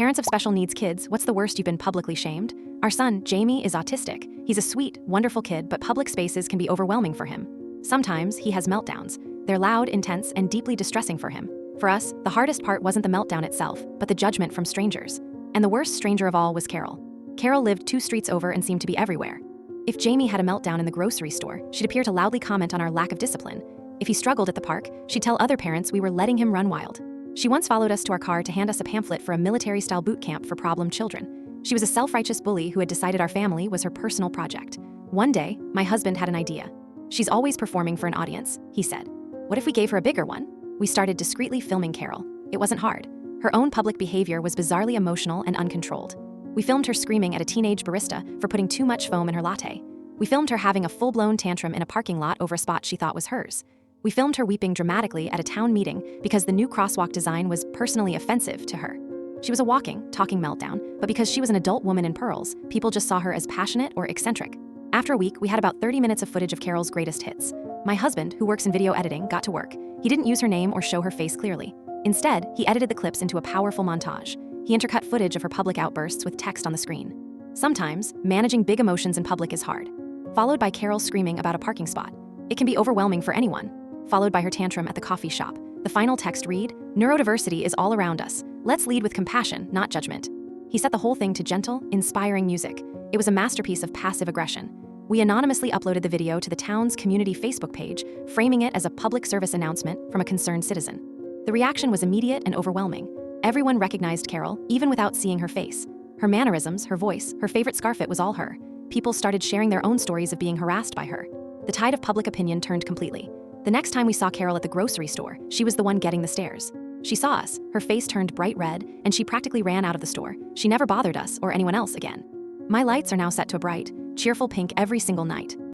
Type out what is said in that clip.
Parents of special needs kids, what's the worst you've been publicly shamed? Our son, Jamie, is autistic. He's a sweet, wonderful kid, but public spaces can be overwhelming for him. Sometimes he has meltdowns. They're loud, intense, and deeply distressing for him. For us, the hardest part wasn't the meltdown itself, but the judgment from strangers. And the worst stranger of all was Carol. Carol lived 2 streets over and seemed to be everywhere. If Jamie had a meltdown in the grocery store, she'd appear to loudly comment on our lack of discipline. If he struggled at the park, she'd tell other parents we were letting him run wild. She once followed us to our car to hand us a pamphlet for a military-style boot camp for problem children. She was a self-righteous bully who had decided our family was her personal project. One day, my husband had an idea. "She's always performing for an audience," he said. "What if we gave her a bigger one?" We started discreetly filming Carol. It wasn't hard. Her own public behavior was bizarrely emotional and uncontrolled. We filmed her screaming at a teenage barista for putting too much foam in her latte. We filmed her having a full-blown tantrum in a parking lot over a spot she thought was hers. We filmed her weeping dramatically at a town meeting because the new crosswalk design was personally offensive to her. She was a walking, talking meltdown, but because she was an adult woman in pearls, people just saw her as passionate or eccentric. After a week, we had about 30 minutes of footage of Carol's greatest hits. My husband, who works in video editing, got to work. He didn't use her name or show her face clearly. Instead, he edited the clips into a powerful montage. He intercut footage of her public outbursts with text on the screen. Sometimes, managing big emotions in public is hard. Followed by Carol screaming about a parking spot. It can be overwhelming for anyone. Followed by her tantrum at the coffee shop. The final text read, "Neurodiversity is all around us. Let's lead with compassion, not judgment." He set the whole thing to gentle, inspiring music. It was a masterpiece of passive aggression. We anonymously uploaded the video to the town's community Facebook page, framing it as a public service announcement from a concerned citizen. The reaction was immediate and overwhelming. Everyone recognized Carol, even without seeing her face. Her mannerisms, her voice, her favorite scarf, it was all her. People started sharing their own stories of being harassed by her. The tide of public opinion turned completely. The next time we saw Carol at the grocery store, she was the one getting the stares. She saw us, her face turned bright red, and she practically ran out of the store. She never bothered us or anyone else again. My lights are now set to a bright, cheerful pink every single night.